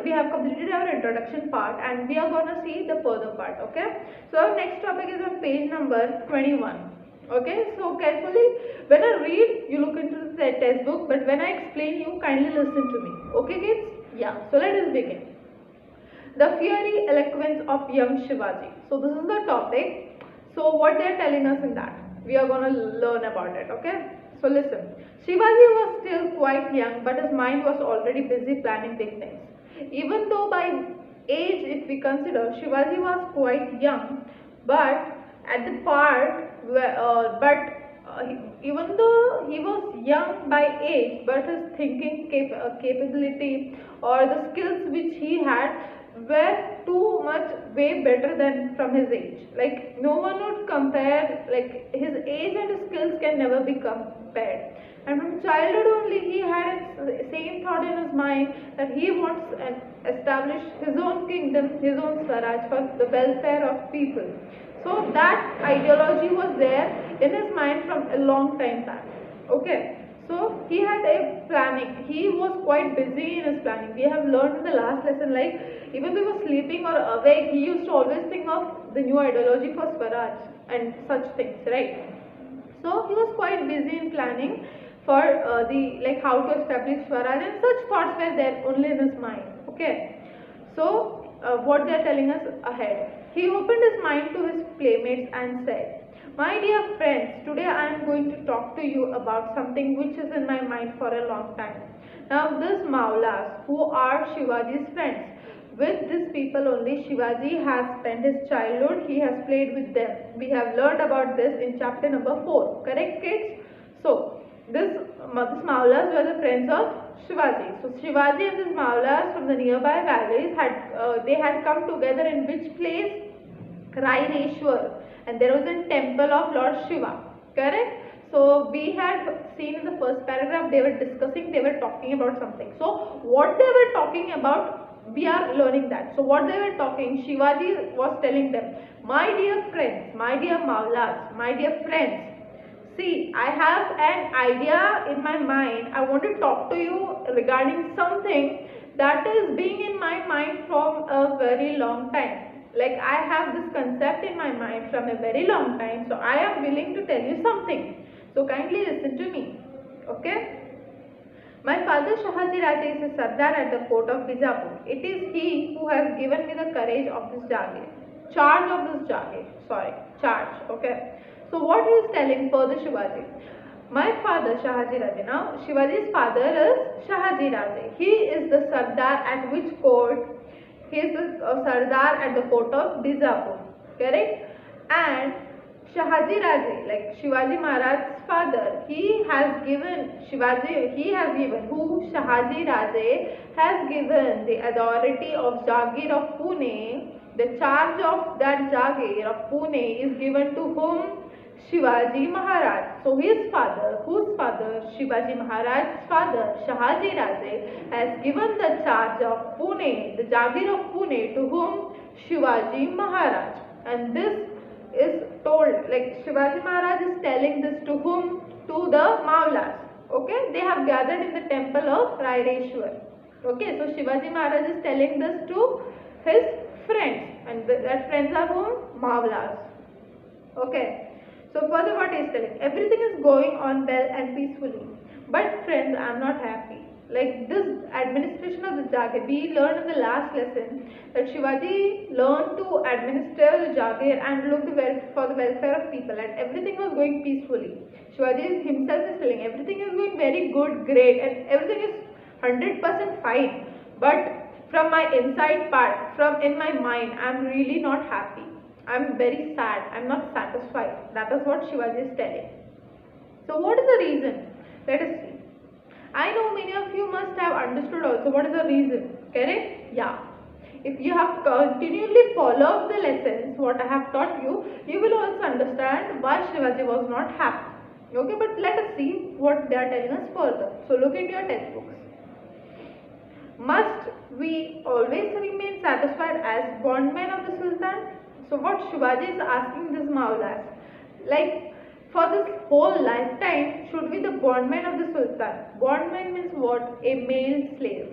we have completed our introduction part, and we are gonna see the further part. Okay, so our next topic is on page number 21. Okay, so carefully, when I read, you look into the textbook, but when I explain, you kindly listen to me. Okay, kids? Yeah. So let us begin. The fiery eloquence of young Shivaji. So this is the topic. So what they are telling us in that, we are gonna learn about it. Okay. So listen. Shivaji was still quite young, but his mind was already busy planning big things. Even though by age, if we consider, Shivaji was quite young, but at the part where, even though he was young by age, but his thinking capability or the skills which he had were too much way better than from his age. Like no one would compare, like his age and his skills can never be compared. And from childhood only he had the same thought in his mind that he wants to establish his own kingdom, his own Swaraj for the welfare of people. So that ideology was there in his mind from a long time back. Okay. So he had a planning. He was quite busy in his planning. We have learned in the last lesson, like even though he was sleeping or awake, he used to always think of the new ideology for Swaraj and such things, right? So he was quite busy in planning for the like how to establish Swaraj, and such thoughts were there only in his mind. Okay. So what they are telling us ahead. He opened his mind to his playmates and said, "My dear friends, today I am going to talk to you about something which is in my mind for a long time." Now these Maulas, who are Shivaji's friends, with these people only Shivaji has spent his childhood, he has played with them. We have learned about this in chapter number 4, correct kids? So these Maulas were the friends of Shivaji. So Shivaji and these Maulas from the nearby valleys had come together in which place? Raireshwar, and there was a temple of Lord Shiva, correct? So we had seen in the first paragraph they were discussing, they were talking about something. So what they were talking about, we are learning that. So what they were talking, Shivaji was telling them, "My dear friends, my dear Maulas, my dear friends, see, I have an idea in my mind. I want to talk to you regarding something that is being in my mind from a very long time. Like I have this concept in my mind from a very long time, so I am willing to tell you something. So kindly listen to me. Okay? My father Shahaji Raja is a Sardar at the court of Bijapur. It is he who has given me the courage of this Jagir. Charge of this Jagir. Sorry, charge. Okay. So what he is telling further Shivaji. My father Shahaji Raja. Now Shivaji's father is Shahaji Raja. He is the Sardar at which court? He is the Sardar at the court of Bijapur, correct? And Shahaji Raje, like Shivaji Maharaj's father, he has given Shahaji Raje has given the authority of Jagir of Pune. The charge of that Jagir of Pune is given to whom? Shivaji Maharaj. So his father, whose father? Shivaji Maharaj's father, Shahaji Raje, has given the charge of Pune, the Jagir of Pune, to whom? Shivaji Maharaj. And this is told, like Shivaji Maharaj is telling this to whom? To the Maulas. Okay, they have gathered in the temple of Raireshwar. Okay, so Shivaji Maharaj is telling this to his friends, and that friends are whom? Maulas. Okay. So further what he is telling, everything is going on well and peacefully. But friends, I am not happy. Like this administration of the Jagir, we learned in the last lesson that Shivaji learned to administer the Jagir and look for the welfare of people, and everything was going peacefully. Shivaji himself is telling everything is going very good, great, and everything is 100% fine. But from my inside part, from in my mind, I am really not happy. I am very sad. I am not satisfied. That is what Shivaji is telling. So what is the reason? Let us see. I know many of you must have understood also what is the reason. Correct? Yeah. If you have continually followed the lessons, what I have taught you, you will also understand why Shivaji was not happy. Okay, but let us see what they are telling us further. So look into your textbooks. Must we always remain satisfied as bondmen of the Sultan? So what Shivaji is asking this Maulas, like for this whole lifetime, should be the bondman of the Sultan. Bondman means what? A male slave,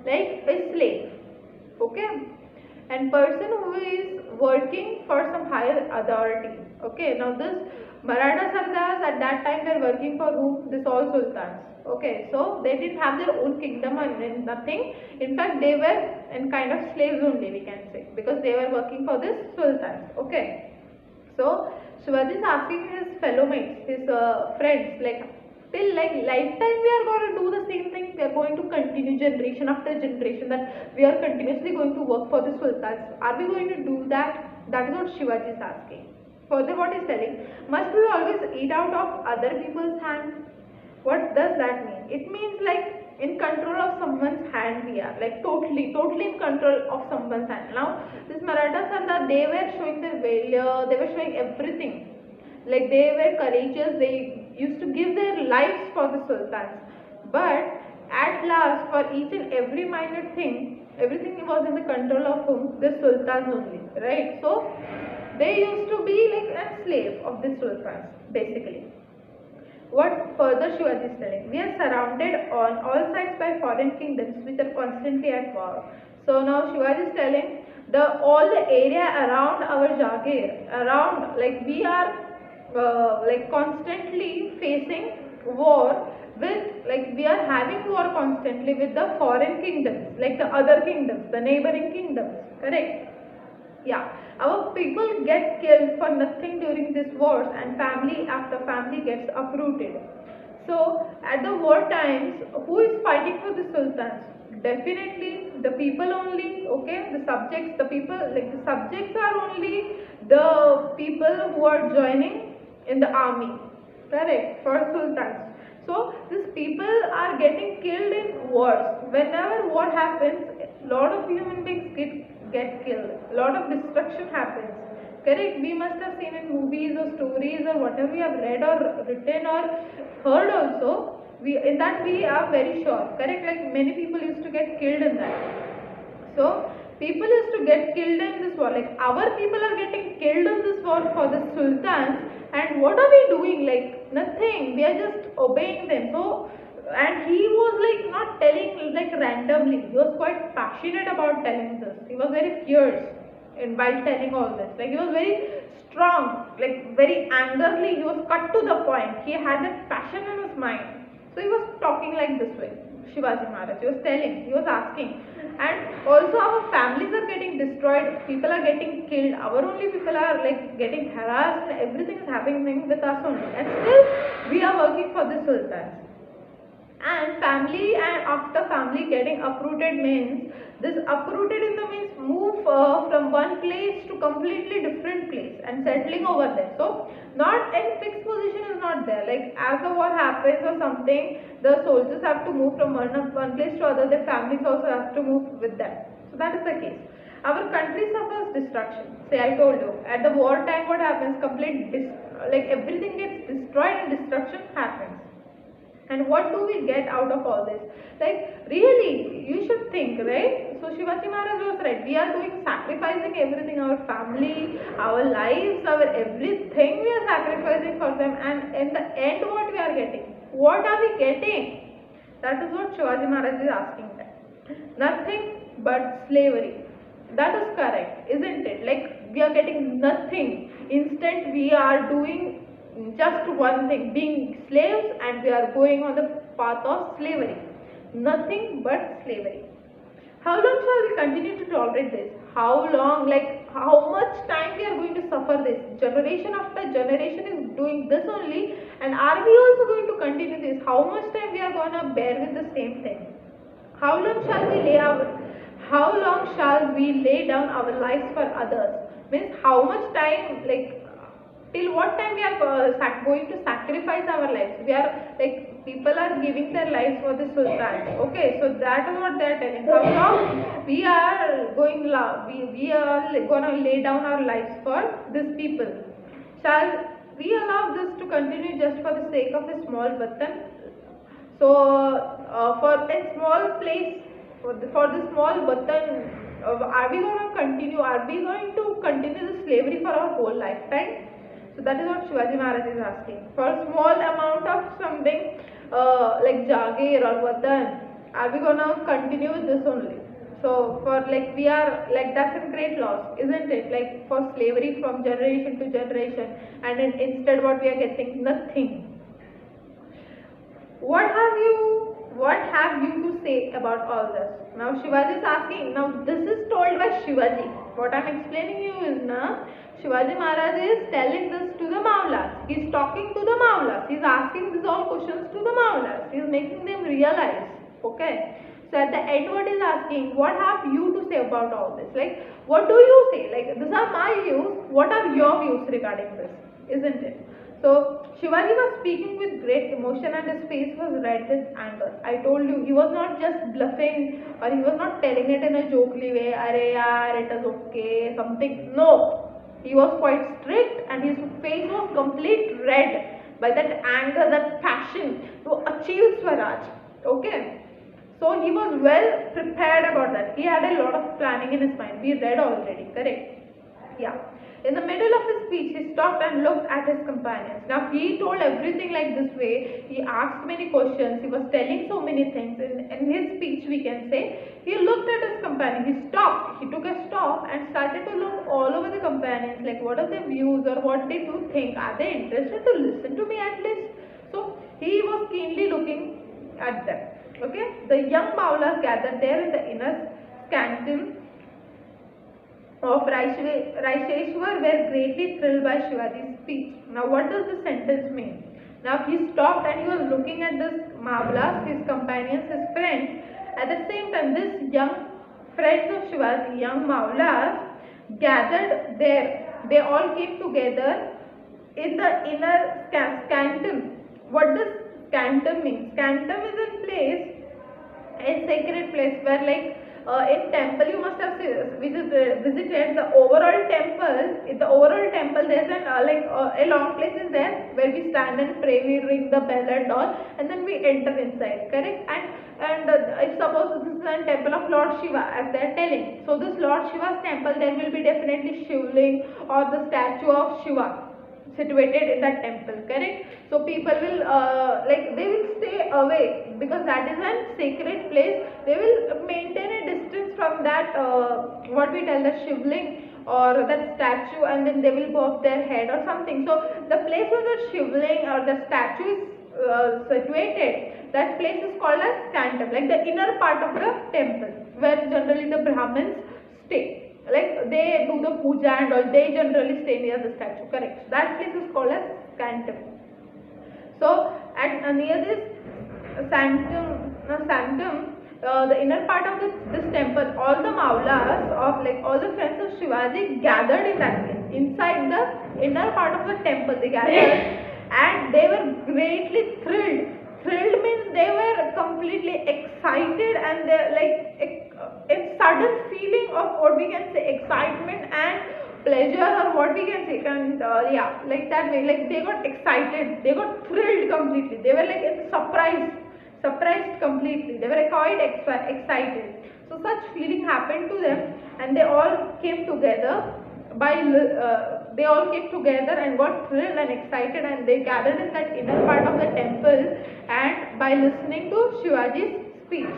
like a slave. and person who is working for some higher authority. Okay, now this Maratha Sardars at that time were working for whom? This all sultans. Okay, so they didn't have their own kingdom or nothing. In fact, they were in kind of slaves only, we can say, because they were working for this sultans. Okay, so Shivaji is asking his fellow mates, his friends, like till like lifetime we are going to do the same thing. We are going to continue generation after generation, that we are continuously going to work for the sultans. Are we going to do that? That is what Shivaji is asking. Further, what is telling? Must we always eat out of other people's hand? What does that mean? It means like in control of someone's hand we are, like totally in control of someone's hand. Now this Maratha Sardar, they were showing their valor, they were showing everything. Like they were courageous, they used to give their lives for the sultans. But at last, for each and every minor thing, everything was in the control of whom? The sultans only, right? So they used to be like a slave of the sultans, basically. What further Shivaji is telling? We are surrounded on all sides by foreign kingdoms which are constantly at war. So now Shivaji is telling all the area around our Jagir, around, like we are like constantly facing war with, like we are having war constantly with the foreign kingdoms, like the other kingdoms, the neighboring kingdoms, correct? Yeah, our people get killed for nothing during these wars, and family after family gets uprooted. So at the war times, who is fighting for the sultans? Definitely the people only. Okay, the subjects, the people, like the subjects are only the people who are joining in the army, correct, for sultans. So these people are getting killed in wars. Whenever war happens, lot of human beings get killed, a lot of destruction happens, correct? We must have seen in movies or stories or whatever we have read or written or heard also, we in that we are very sure, correct? Like many people used to get killed in that. So people used to get killed in this war, like our people are getting killed in this war for the sultans, and what are we doing? Like nothing, we are just obeying them. So, and he was like not telling like randomly, he was quite passionate about telling this, he was very fierce in while telling all this, like he was very strong, like very angrily, he was cut to the point, he had that passion in his mind. So he was talking like this way, Shivaji Maharaj, he was telling, he was asking. And also our families are getting destroyed, people are getting killed, our only people are like getting harassed, and everything is happening with us only, and still we are working for the sultans. And family, and after family getting uprooted means, this uprooted in the means move from one place to completely different place and settling over there. So not any fixed position is not there, like as the war happens or something, the soldiers have to move from one place to other, their families also have to move with them. So that is the case. Our country suffers destruction. Say I told you, at the war time what happens, like everything gets destroyed and destruction happens. And what do we get out of all this? Like really, you should think, right? So Shivaji Maharaj was right. We are doing, sacrificing everything, our family, our lives, our everything we are sacrificing for them, and in the end what we are getting? What are we getting? That is what Shivaji Maharaj is asking them. Nothing but slavery. That is correct, isn't it? Like we are getting nothing. Instead we are doing just one thing, being slaves, and we are going on the path of slavery. Nothing but slavery. How long shall we continue to tolerate this? How long, like how much time we are going to suffer this? Generation after generation is doing this only, and are we also going to continue this? How much time we are going to bear with the same thing? How long shall we lay down our lives for others? Means how much time, like till what time we are going to sacrifice our lives? We are like, people are giving their lives for the sultans. Okay, so that is what they are telling. How long we are going we are gonna lay down our lives for these people? Shall we allow this to continue just for the sake of a small button? So for a small place, for the small button, are we going to continue? Are we going to continue the slavery for our whole lifetime? So that is what Shivaji Maharaj is asking. For a small amount of something like Jagir or Vatan, are we going to continue with this only? So for like we are like that's a great loss, isn't it? Like for slavery from generation to generation, and then instead what we are getting nothing. What have you to say about all this? Now Shivaji is asking. Now this is told by Shivaji. What I'm explaining you is now Shivaji Maharaj is telling this to the Maulas. He's talking to the Maulas. He's asking these all questions to the Maulas. He's making them realize. Okay. So at the end, what he's asking, what have you to say about all this? Like, what do you say? Like, these are my views. What are your views regarding this? Isn't it? So Shivaji was speaking with great emotion and his face was red with anger. I told you, he was not just bluffing or he was not telling it in a jokely way, Arey yaar, it is okay, something. No. He was quite strict and his face was complete red by that anger, that passion to achieve Swaraj. Okay. So he was well prepared about that. He had a lot of planning in his mind. We read already, correct? Yeah. In the middle of his speech, he stopped and looked at his companions. Now he told everything like this way. He asked many questions. He was telling so many things. In his speech, we can say, he looked at his companions. He stopped. He took a stop and started to look all over the companions, like what are their views or what they do think. Are they interested to listen to me at least? So he was keenly looking at them. Okay, the young Maulas gathered there in the inner canton of Raisheshwar were greatly thrilled by Shivaji's speech. Now, what does the sentence mean? Now, he stopped and he was looking at this Maulas, his companions, his friends. At the same time, this young friends of Shivaji, young Maulas, gathered there. They all came together in the inner canton. What does Scantum means? Scantum is a place, a sacred place where like in temple you must have visited the overall temple. In the overall temple there's an a long place is there where we stand and pray, we ring the bell and all, and then we enter inside, correct? And if suppose this is a temple of Lord Shiva as they are telling, so this Lord Shiva's temple there will be definitely Shivling or the statue of Shiva situated in that temple, correct? So people will they will stay away because that is a sacred place. They will maintain a distance from that what we tell the Shivling or that statue, and then they will bob their head or something. So the place where the Shivling or the statue is situated, that place is called as Scantum, like the inner part of the temple where generally the Brahmins stay. Like they do the puja and all, they generally stay near the statue, correct? So that place is called as Scantum. So at near this sanctum, the inner part of this temple, all the Maulas of like all the friends of Shivaji gathered in that place. Inside the inner part of the temple they gathered and they were greatly thrilled. Thrilled means they were completely excited and they like a sudden feeling of what we can say excitement and pleasure or what we can say, and yeah, like that way, like they got excited, they got thrilled completely, they were like surprised completely, they were quite excited. So such feeling happened to them and they all came together and got thrilled and excited, and they gathered in that inner part of the temple, and by listening to Shivaji's speech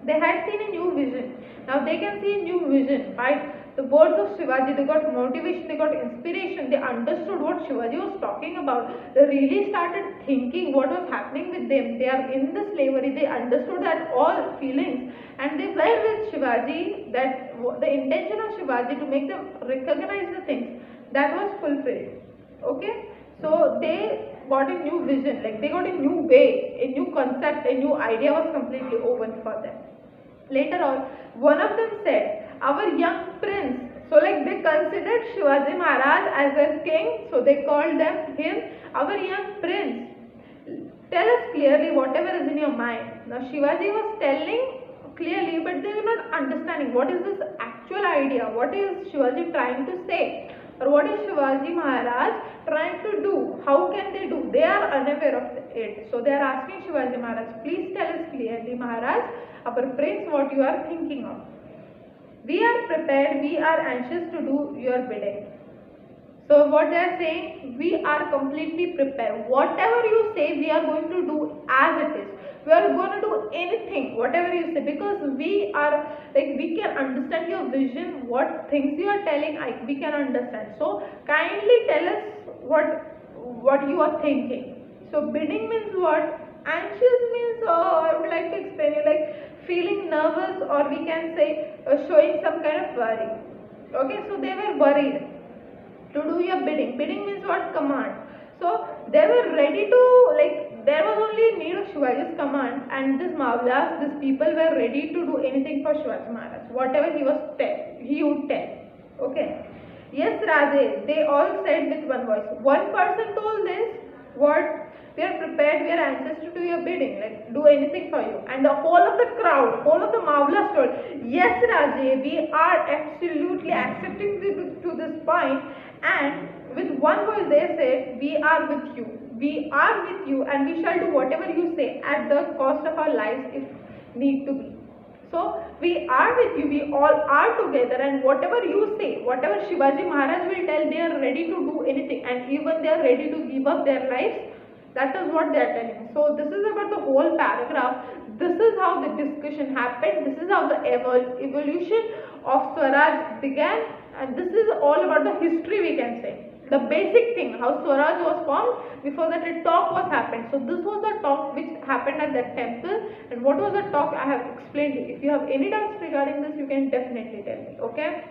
they had seen a new vision. Now they can see a new vision, right? The words of Shivaji, they got motivation, they got inspiration, they understood what Shivaji was talking about. They really started thinking what was happening with them. They are in the slavery, they understood that all feelings, and they were with Shivaji, that the intention of Shivaji to make them recognize the things, that was fulfilled. Okay? So they got a new vision, like they got a new way, a new concept, a new idea was completely opened for them. Later on, one of them said, our young prince. So like they considered Shivaji Maharaj as a king, so they called him our young prince. Tell us clearly whatever is in your mind. Now Shivaji was telling clearly, but they were not understanding what is this actual idea, what is Shivaji trying to say, or what is Shivaji Maharaj trying to do, how can they do, they are unaware of it. So they are asking Shivaji Maharaj, please tell us clearly Maharaj, our prince, what you are thinking of. We are prepared, we are anxious to do your bidding. So what they are saying, we are completely prepared. Whatever you say, we are going to do as it is. We are going to do anything, whatever you say, because we are like, we can understand your vision, what things you are telling, we can understand. So kindly tell us what you are thinking. So bidding means what? Anxious means, I would like to explain you, like feeling nervous, or we can say showing some kind of worry. Okay, so they were worried to do your bidding. Bidding means what? Command. So they were ready to, like, there was only need of Shivaji's command, and this Mavlas, these people were ready to do anything for Shivaji Maharaj. Whatever he would tell. Okay. Yes, Raje, they all said with one voice. One person told this, what? We are prepared, we are anxious to do your bidding, like do anything for you. And the whole of the crowd, whole of the Mavlas told, yes, Raje, we are absolutely accepting to this point, and with one voice they said, we are with you. We are with you, and we shall do whatever you say at the cost of our lives if need to be. So we are with you, we all are together, and whatever you say, whatever Shivaji Maharaj will tell, they are ready to do anything, and even they are ready to give up their lives. That is what they are telling. So this is about the whole paragraph. This is how the discussion happened. This is how the evolution of Swaraj began, and this is all about the history, we can say. The basic thing, how Swaraj was formed. Before that, a talk was happened. So this was the talk which happened at that temple, and what was the talk I have explained. If you have any doubts regarding this, you can definitely tell me. Okay.